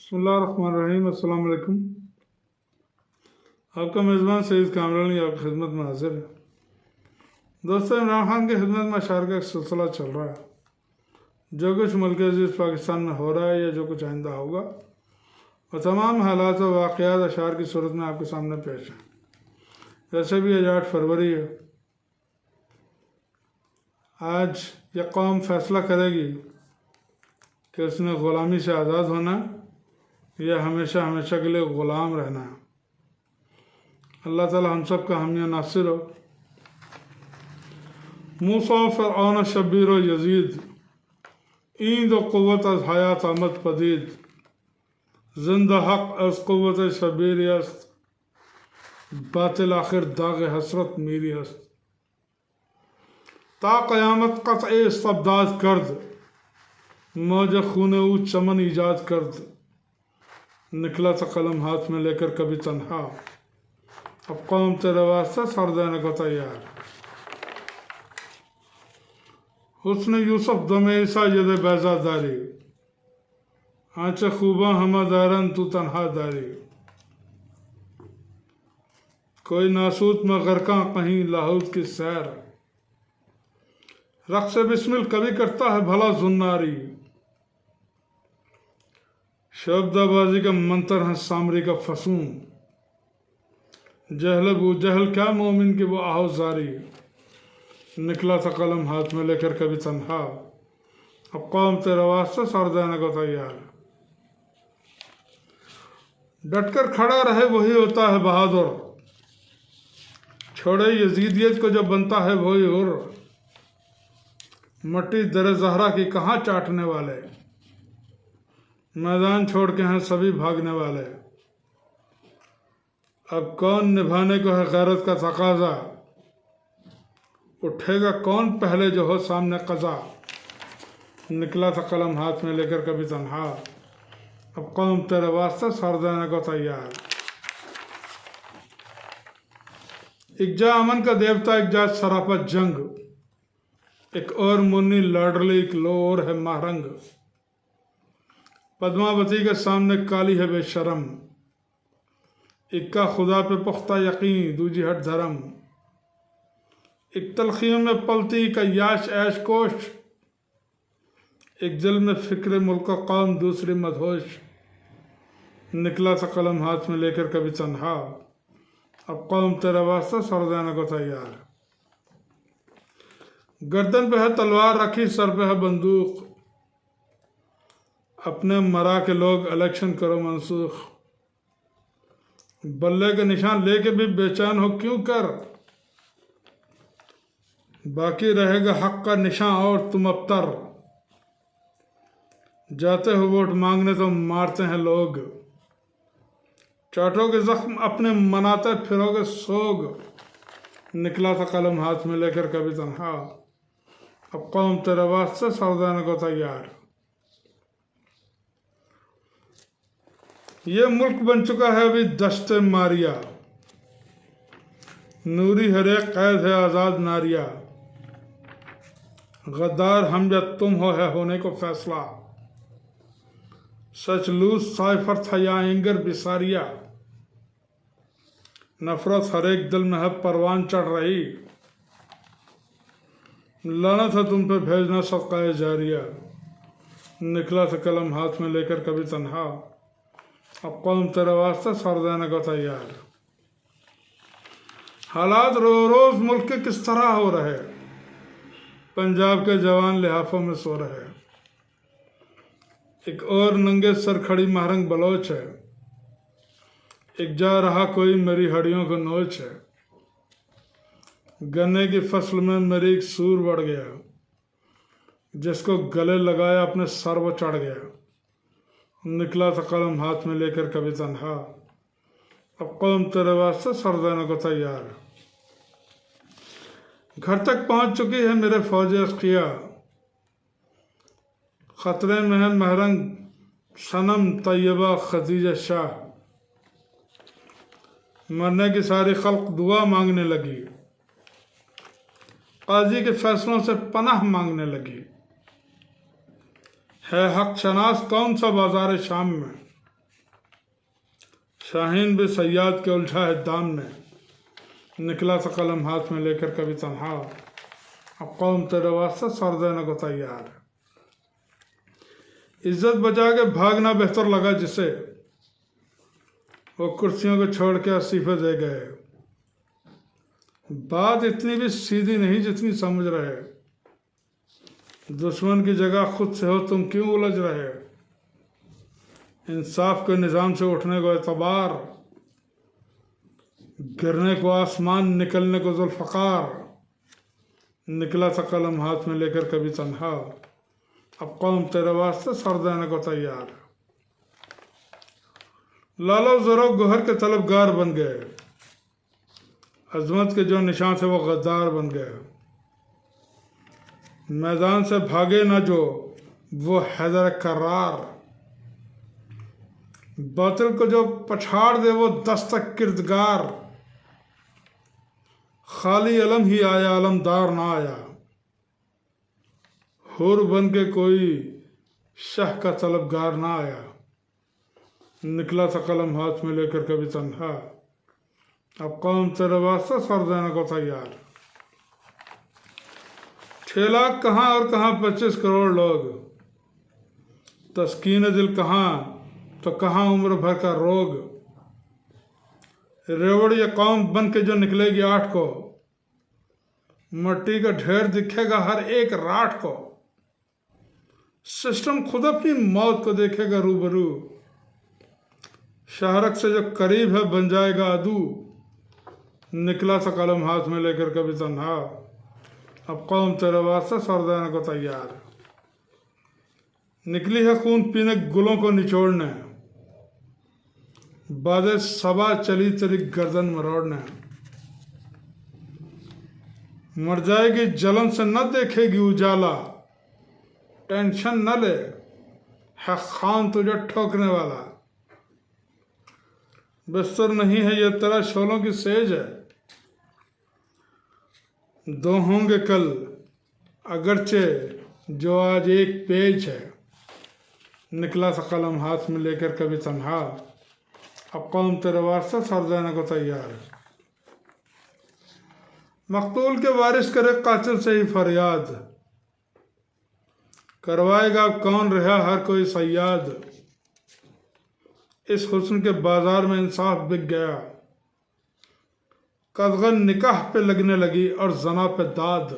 बिस्मिल्लाहिर्रहमानिर्रहीम। अस्सलाम वालेकुम। आपका मेज़बान सईद कामरानी आपकी खिदमत में हाजिर है। दोस्तों, इमरान खान की खिदमत में अशार का एक सिलसिला चल रहा है। जो कुछ मुल्क अज़ीज़ पाकिस्तान में हो रहा है या जो कुछ आइंदा होगा, वो तमाम हालात और वाक़यात अशार की सूरत में आपके सामने पेश हैं। जैसे भी आज 8 फरवरी है, आज यह कौम फैसला करेगी कि उसने ग़ुलामी से आज़ाद होना या हमेशा हमेशा के लिए ग़ुलाम रहना है। अल्लाह ताला हम सब का हामी नासिर हो। मूसा फ़िरऔन शब्बीर व यजीद ईंद व क़ुव्वत अज़ हयात आमद पदीद जिंदा हक़ अज़ क़ुव्वत शब्बीर यस्त बातिल आखिर दाग़ हसरत मीरी हस्त ता क़यामत क़त्अ इस्तबदाद कर्द मौज खून ऊ चमन ईजाद कर्द निकला था कलम हाथ में लेकर कभी तन्हा अब कौम तेरे वास्ते सर देने को तैयार। हुस्न यूसुफ दमे ईसा यद बैजादारी आंचे खूबा हमा दारन तू तन्हा दारी कोई नासूत में गरका कहीं लाहौद की सैर रक़्स बिस्मिल कभी करता है भला जुन्नारी शब्दाबाजी का मंतर है सामरी का फसूम जहल बू जहल क्या मोमिन की वो आहोजारी निकला था कलम हाथ में लेकर कभी तन्हा अब कौम तेरे वास्ते सर देने को तैयार। डटकर खड़ा रहे वही होता है बहादुर छोड़े यजीदियत को जब बनता है वही हुर मट्टी दर जहरा की कहाँ चाटने वाले मैदान छोड़ के हैं सभी भागने वाले अब कौन निभाने को है गैरत का तकाजा उठेगा कौन पहले जो हो सामने कज़ा निकला था कलम हाथ में लेकर कभी तन्हा अब कौम तेरे वास्ते सर देने को तैयार। इकजा अमन का देवता इकजा सरापत जंग एक और मुन्नी लाडली एक लो और है महरंग पद्मावती के सामने काली है बेशरम इक्का खुदा पे पुख्ता यकीन दूजी हट धर्म एक तलखियों में पलती का याश ऐश कोश एक जल में फिक्र मुल्क कौम दूसरी मदहोश निकला था कलम हाथ में लेकर कभी तन्हा अब कौम तेरे वास्ते सर देने को तैयार। गर्दन पे है तलवार रखी सर पे है बंदूक अपने मरा के लोग इलेक्शन करो मनसूख बल्ले के निशान लेके भी बेचैन हो क्यों कर बाकी रहेगा हक का निशान और तुम अबतर जाते हो वोट मांगने तो मारते हैं लोग चाटोगे जख्म अपने मनाते फिरोगे सोग निकला था कलम हाथ में लेकर कभी तन्हा अब कौम तेरे वास्ते सर देने को तैयार। ये मुल्क बन चुका है अभी दश्ते मारिया नूरी हरे कैद है आज़ाद नारिया गद्दार हम या तुम हो है होने को फैसला सच लूज साइफर था या एंगर बिसारिया नफरत हर एक दिल में है परवान चढ़ रही लानत है तुम पे भेजना सदका जारिया निकला था कलम हाथ में लेकर कभी तन्हा अब कौम तेरे वास्ते सर देने को तैयार। हालात रोज मुल्क के किस तरह हो रहे पंजाब के जवान लिहाफों में सो रहे एक और नंगे सर खड़ी महरंग बलोच है एक जा रहा कोई मेरी हड्डियों को नोच है गन्ने की फसल में मेरी एक सूर बढ़ गया जिसको गले लगाया अपने सर वो चढ़ गया निकला था कलम हाथ में लेकर कभी तन्हा अब कौम तेरे वास्ते सर देने को तैयार। घर तक पहुंच चुकी है मेरे फौज अस्किया खतरे में है महरंग सनम तैयबा खदीजा शाह मरने की सारी खल्क दुआ मांगने लगी काजी के फैसलों से पनाह मांगने लगी है हक शनास कौन सा बाजार शाम में शाहीन भी सयाद के उलझा है दाम ने, निकला सा कलम हाथ में लेकर कभी तन्हा। अब कौम तेरे वास्ते सर देने को तैयार। इज्जत बचा के भागना बेहतर लगा जिसे, वो कुर्सियों को छोड़ के इस्तीफे दे गए। बात इतनी भी सीधी नहीं जितनी समझ रहे। दुश्मन की जगह खुद से हो तुम क्यों उलझ रहे। इंसाफ के निज़ाम से उठने को एतबार, गिरने को आसमान, निकलने को जुल्फ़कार। निकला सा कलम हाथ में लेकर कभी तन्हा। अब कौम तेरे वास्ते सर देने को तैयार। लालो ज़रो गोहर के तलबगार बन गए, अजमत के जो निशान थे वो गद्दार बन गए। मैदान से भागे ना जो वो हैदर करार, बातिल को जो पछाड़ दे वो दस्तक किरदगार। खाली अलम ही आया अलमदार ना आया, हुर बन के कोई शाह का तलबगार ना आया। निकला था कलम हाथ में लेकर कभी तन्हा। अब कौम तेरे वास्ते सर देने को तैयार। 6 लाख कहाँ और कहाँ 25 करोड़ लोग। तस्कीन दिल कहाँ तो कहाँ उम्र भर का रोग। रेवड़ ये कौम बन के जो निकलेगी 8 को, मट्टी का ढेर दिखेगा हर एक राठ को। सिस्टम खुद अपनी मौत को देखेगा रूबरू, शाहरक से जो करीब है बन जाएगा अदू। निकला सा कलम हाथ में लेकर कभी तन्हा। अब कौम तेरे वास्ते सर देने को तैयार। निकली है खून पीने गुलों को निचोड़ने, बादे सबा चली तेरी गर्दन मरोड़ने। मर जाएगी जलन से न देखेगी उजाला, टेंशन न ले है खान तुझे ठोकने वाला। बिस्तर नहीं है ये तेरा शोलों की सेज है, 2 होंगे कल अगरचे जो आज एक पेज है। निकला सा कलम हाथ में लेकर कभी तन्हा। अब कौम तेरे वास्ते सर देने को तैयार। मकतूल के वारिस करे कातिल से ही फरियाद, करवाएगा अब कौन रहा हर कोई सयाद। इस हुस्न के बाजार में इंसाफ बिक गया, कदगन निकाह पे लगने लगी और जना पे दाद।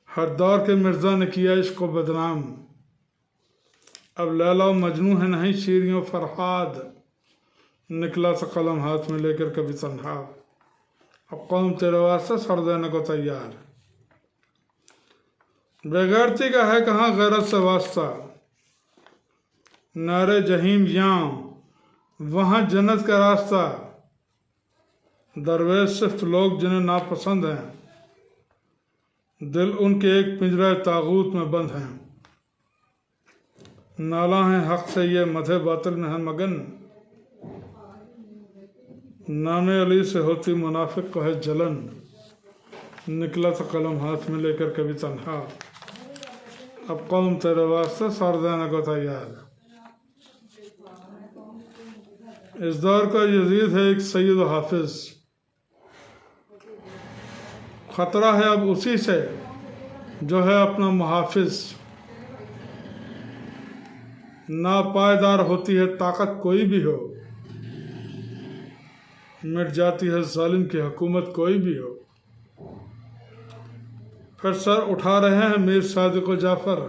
हर दौर के मिर्जा ने किया इसको बदनाम, अब लैला मजनू है नहीं शीरियों फरहाद। निकला सा कलम हाथ में लेकर कभी तन्हा। अब कौम तेरे वास्ते सर देने को तैयार। बेगैरती का है कहाँ गैरत से वास्ता, नारे जहीम यहाँ वहाँ जन्नत का रास्ता। दरवेश सिर्फ लोग जिन्हें नापसंद हैं, दिल उनके एक पिंजरे तागूत में बंद हैं। नाला है हक से ये मधे बातिल में है मगन, नामे अली से होती मुनाफिक को है जलन। निकला था कलम हाथ में लेकर कभी तन्हा। अब कौम तेरे वास्ते सर देने को तैयार। इस दौर का यजीद है एक सैयद हाफिज, खतरा है अब उसी से जो है अपना मुहाफिज। नापायदार होती है ताकत कोई भी हो, मिट जाती है जालिम की हुकूमत कोई भी हो। फिर सर उठा रहे हैं मीर सादिक व जाफर,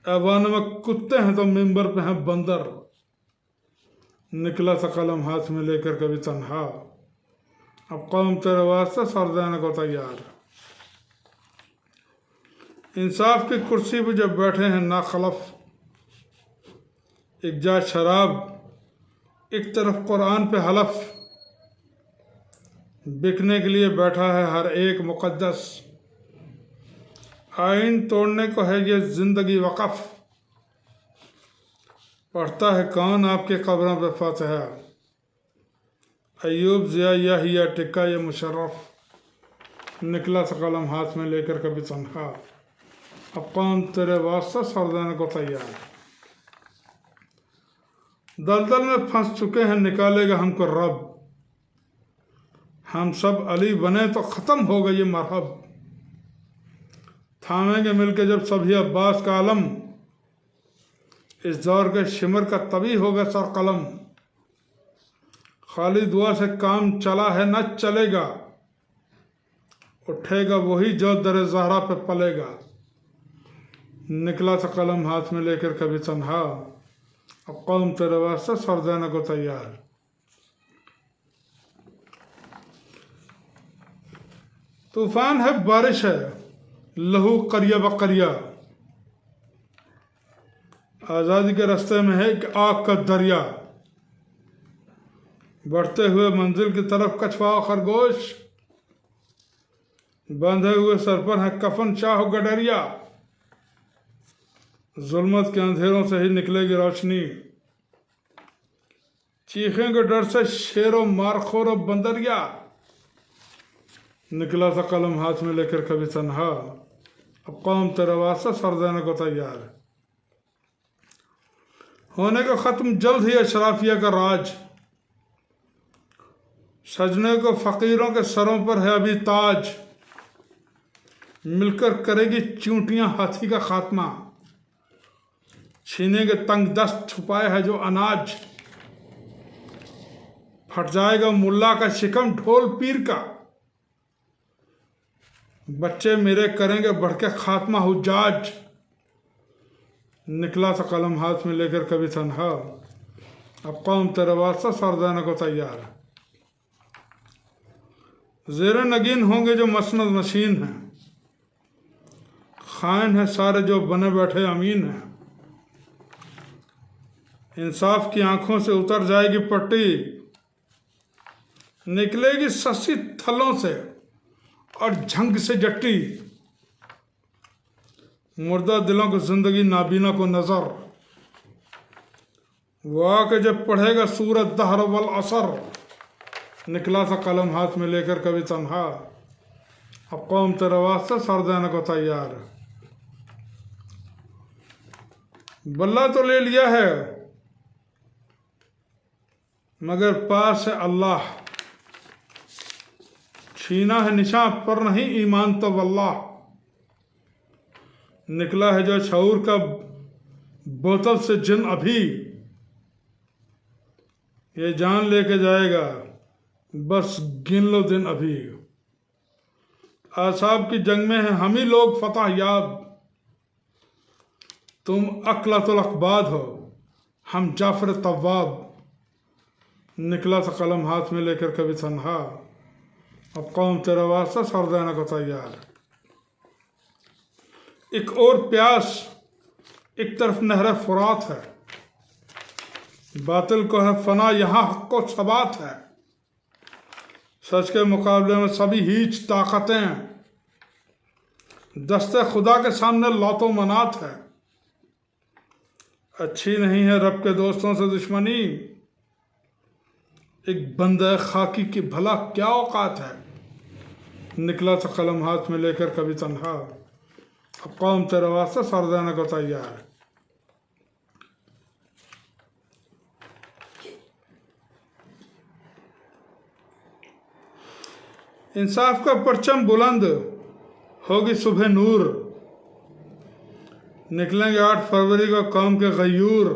ऐवान में कुत्ते हैं तो मिंबर पे हैं बंदर। निकला था कलम हाथ में लेकर कभी तन्हा। अब कौम तेरे वास्ते सर देने को तैयार। इंसाफ की कुर्सी पर जब बैठे हैं नाखलफ, एक जा शराब एक तरफ कुरान पे हलफ। बिकने के लिए बैठा है हर एक मुकद्दस, आइन तोड़ने को है ये जिंदगी वक़फ़। पढ़ता है कौन आपके कब्रों पे फातिहा, अयूब ज़िया याहिया टिक्का ये मुशर्रफ। निकला था कलम हाथ में लेकर कभी तन्हा। अब कौन तेरे वास्ते सर देने को तैयार। दलदल में फंस चुके हैं, निकालेगा हमको रब। हम सब अली बने तो ख़त्म हो गई ये मरहब। थामेंगे मिलके जब सभी अब्बास का आलम, इस दौर के शिमर का तभी होगा सर कलम। खाली दुआ से काम चला है न चलेगा, उठेगा वही जो दर ज़हरा पे पलेगा। निकला था कलम हाथ में लेकर कभी तन्हा, अब कौम तेरे वास्ते सर देने को तैयार। तूफान है, बारिश है, लहू करिया बकरिया। आज़ादी के रास्ते में है एक आग का दरिया। बढ़ते हुए मंजिल की तरफ कछुआ खरगोश, बंधे हुए सर पर है कफन शाह गडरिया। जुल्मत के अंधेरों से ही निकलेगी रोशनी, चीखेंगे डर से शेरों मारखोर और बंदरिया। निकला था कलम हाथ में लेकर कभी तन्हा, अब कौम तेरे वास्ते सर देने को तैयार। होने का खत्म जल्द ही अशराफिया का राज, सजने को फकीरों के सरों पर है अभी ताज। मिलकर करेगी चूंटियां हाथी का खात्मा, छीनेंगे तंग दस्त छुपाए है जो अनाज। फट जाएगा मुल्ला का शिकम ढोल पीर का, बच्चे मेरे करेंगे बढ़ के खात्मा हुज्जाज। निकला था कलम हाथ में लेकर कभी तन्हा, अब कौम तेरे वास्ते सर देने को तैयार। ज़ेरे नगीन होंगे जो मसनद नशीन हैं, खाइन है सारे जो बने बैठे अमीन हैं। इंसाफ की आंखों से उतर जाएगी पट्टी, निकलेगी सस्ती थलों से और झंग से जट्टी। मुर्दा दिलों को जिंदगी, नाबीना को नजर, वो आके जब पढ़ेगा सूरत दहर वल असर। निकला था कलम हाथ में लेकर कभी तन्हा, अब कौम तेरे वास्ते सर देने को तैयार। बल्ला तो ले लिया है मगर पास है अल्लाह, छीना है निशान पर नहीं ईमान तो वल्लाह। निकला है जो शऊर का बोतल से जिन अभी, ये जान लेके जाएगा बस गिन लो दिन अभी। आसाब की जंग में है हम ही लोग फतह याब, तुम अकलतुल अकबाद हो हम जाफर तव्वाब। निकला था कलम हाथ में लेकर कभी तन्हा, अब कौम तेरे वास्ते सर देने को तैयार। एक और प्यास, एक तरफ नहर फुरात है, बातिल को है फना यहाँ हक को सबात है। सच के मुकाबले में सभी हीच ताकतें, दस्ते खुदा के सामने लौतो मनात है। अच्छी नहीं है रब के दोस्तों से दुश्मनी, एक बंदे खाकी की भला क्या औकात है। निकला था कलम हाथ में लेकर कभी तन्हा, अब कौम तेरे वास्ते सर देने को तैयार। इंसाफ का परचम बुलंद होगी सुबह नूर, निकलेंगे 8 फरवरी को कौम के गयूर।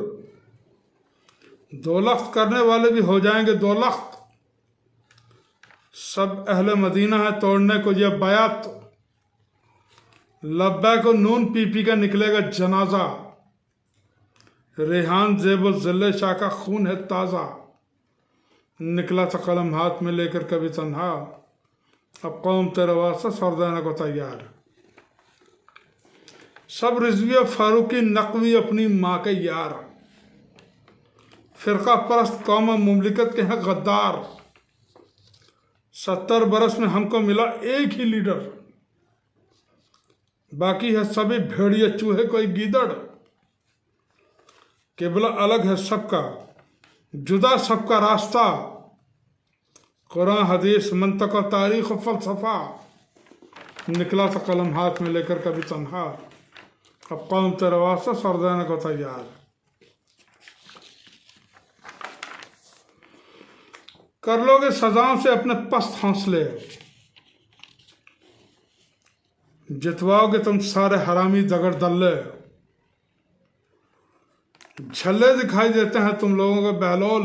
दौलत करने वाले भी हो जाएंगे दौलत, सब अहले मदीना है तोड़ने को यह बयात। लब्बा को नून पी पी का निकलेगा जनाजा, रेहान ज़ेब ज़िल्ले शाह का खून है ताज़ा। निकला था कलम हाथ में लेकर कभी तन्हा, अब कौम तेरे वास्ते सर देने को तैयार। सब रिजवी फारूकी नकवी अपनी माँ के यार, फिरका परस्त कौम मुमलिकत के हैं गद्दार। 70 बरस में हमको मिला एक ही लीडर, बाकी है सभी भेड़िए चूहे कोई गीदड़। किबला अलग है सबका, जुदा सबका रास्ता, कुरान हदीस मंतक और तारीख और फलसफा। निकला था कलम हाथ में लेकर कभी तन्हा, अब कौम तेरे वास्ते सर देने को तैयार। कर लोगे सजाओं से अपने पस्त हौसले, जितवाओगे तुम सारे हरामी दगड़ दल्ले। झल्ले दिखाई देते हैं तुम लोगों के बहलोल,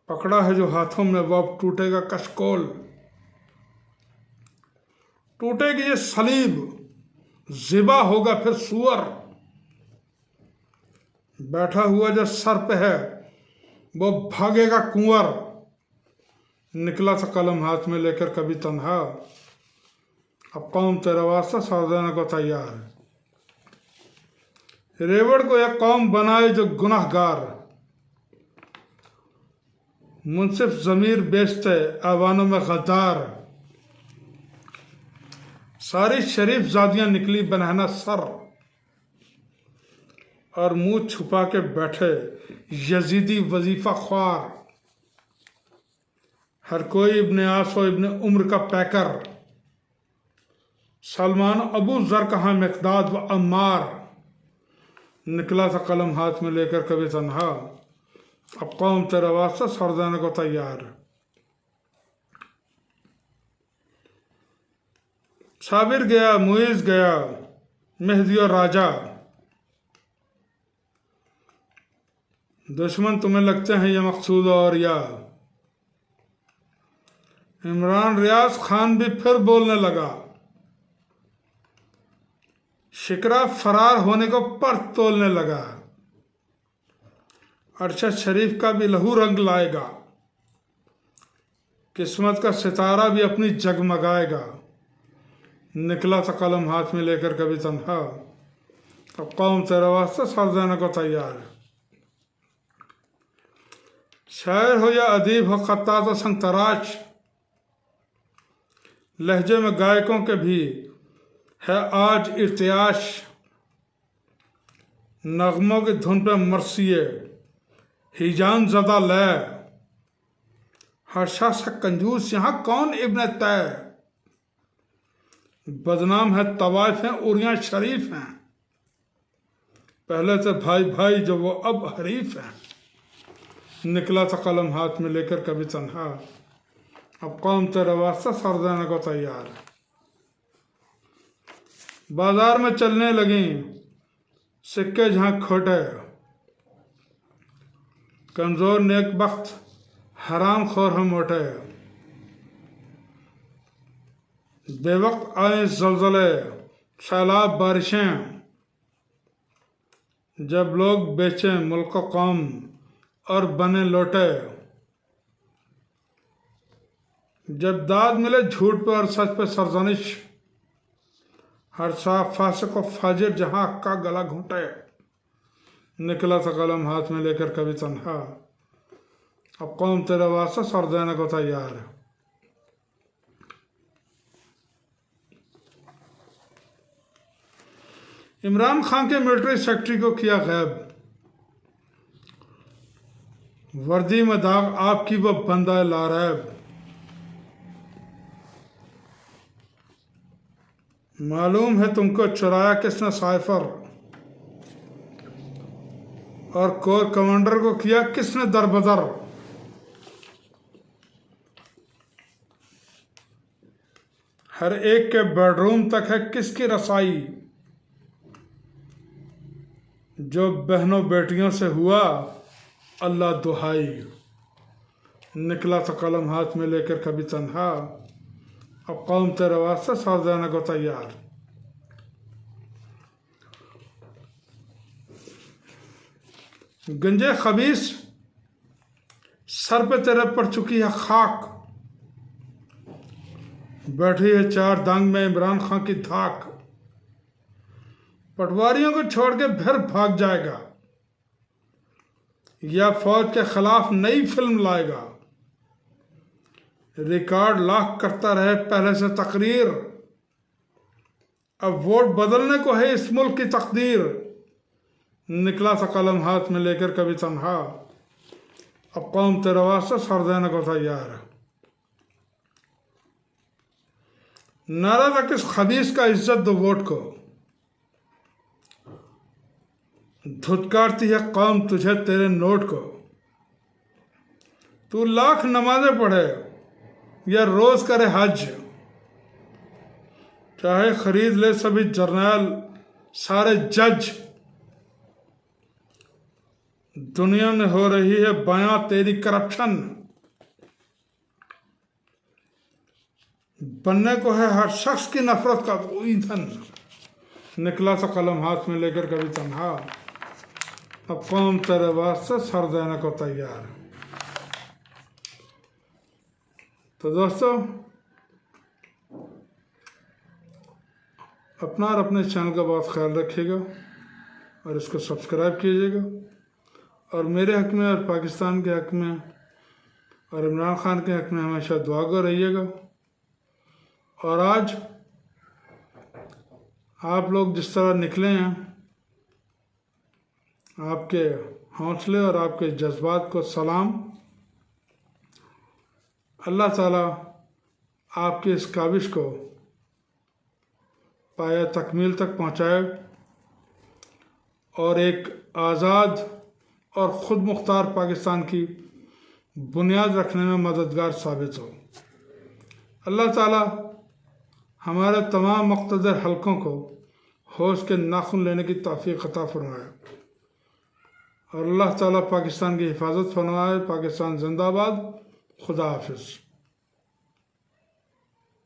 पकड़ा है जो हाथों में वो अब टूटेगा कशकोल। टूटेगी ये सलीब, ज़िबा होगा फिर सुअर। बैठा हुआ जो सर पे है वो भागेगा कुंवर। निकला था कलम हाथ में लेकर कभी तन्हा, अब कौम तेरे वास्ते सर देने को तैयार। रेवड़ को एक कौम बनाए जो गुनाहगार, मुंसिफ ज़मीर बेचते आवानों में गद्दार। सारी शरीफ जादियां निकली बनहना सर, और मुंह छुपा के बैठे यजीदी वजीफा ख्वार। हर कोई इब्ने आस व इब्ने उम्र का पैकर, सलमान अबू जर कहाँ मिकदाद व अम्मार। निकला था कलम हाथ में लेकर कभी तन्हा, अब कौम तेरे वास्ते सर देने को तैयार। साबिर गया, मुइज गया, मेहदी और राजा। दुश्मन तुम्हें लगते हैं ये मकसूद और या। इमरान रियाज खान भी फिर बोलने लगा, शिकरा फरार होने को पर तोलने लगा। अरशद शरीफ का भी लहू रंग लाएगा, किस्मत का सितारा भी अपनी जगमगाएगा। निकला था कलम हाथ में लेकर कभी तन्हा, अब कौम तेरे वास्ते सर देने को तैयार। शायर हो या अदीब हो, खत्तात व संग तराश, लहजे में गायकों के भी है आज इर्तियाश। नगमों की धुन पे मरसिए हिजान ज़दा लय, हर शख्स कंजूस यहाँ कौन इब्ने तय। बदनाम है तवाइफ हैं उरियां शरीफ हैं, पहले से भाई भाई जो वो अब हरीफ हैं। निकला था कलम हाथ में लेकर कभी तन्हा, अब कौम तेरे वास्ते सर देने को तैयार। बाजार में चलने लगी सिक्के जहाँ खोटे, कमजोर नेक बख्त हराम खोर हम मोटे। बेवक्त आए जलजले सैलाब बारिशें, जब लोग बेचें मुल्क कौम और बने लोटे। जब दाद मिले झूठ पे और सच पे सरजनिश, हर साफ फासिक व फाजिर जहाँ का गला घूंटे। निकला था कलम हाथ में लेकर कभी तन्हा, अब कौम तेरे वास्ते सर देने को तैयार है। इमरान खान के मिलिट्री सेक्रेटरी को किया गैब, वर्दी में दाग आपकी वो बंदा लारैब। मालूम है तुमको चुराया किसने साइफर, और कोर कमांडर को किया किसने दरबदर। हर एक के बेडरूम तक है किसकी रसाई, जो बहनों बेटियों से हुआ अल्लाह दुहाई। निकला था कलम हाथ में लेकर कभी तन्हा, अब कौम तेरे वास्ते सर देने को तैयार। गंजे खबीस सर पे तेरे पड़ चुकी है खाक, बैठी है चार दांग में इमरान खान की धाक। पटवारियों को छोड़ के फिर भाग जाएगा, या फौज के खिलाफ नई फिल्म लाएगा। रिकॉर्ड लाख करता रहे पहले से तकरीर, अब वोट बदलने को है इस मुल्क की तकदीर। निकला था कलम हाथ में लेकर कभी तन्हा, अब कौम तेरे वास्ते सर देने को तैयार है। नारा था किस खबीस का इज्जत दो वोट को, धुतकारती है कौम तुझे तेरे नोट को। तू लाख नमाजें पढ़े या रोज करे हज, चाहे खरीद ले सभी जर्नल सारे जज, दुनिया में हो रही है बयां तेरी करप्शन। बनने को है हर शख्स की नफरत का वो ईंधन। निकला सा कलम हाथ में लेकर कभी तन्हा, अब कौम तेरे वास्ते सर देने को तैयार। तो दोस्तों, अपना और अपने चैनल का बहुत ख्याल रखिएगा और इसको सब्सक्राइब कीजिएगा, और मेरे हक में और पाकिस्तान के हक में और इमरान खान के हक में हमेशा दुआगो रहिएगा। और आज आप लोग जिस तरह निकले हैं, आपके हौसले और आपके जज्बात को सलाम। अल्लाह ताला आपकी इस काविश को पाया तकमील तक पहुँचाए और एक आज़ाद और ख़ुद मुख्तार पाकिस्तान की बुनियाद रखने में मददगार साबित हो। अल्लाह ताला हमारे तमाम मुक़्तदर हलकों को होश के नाखून लेने की तौफ़ीक़ अता फरमाए, और अल्लाह ताला पाकिस्तान की हिफाजत फरमाए। पाकिस्तान जिंदाबाद। खुदा हाफिज़।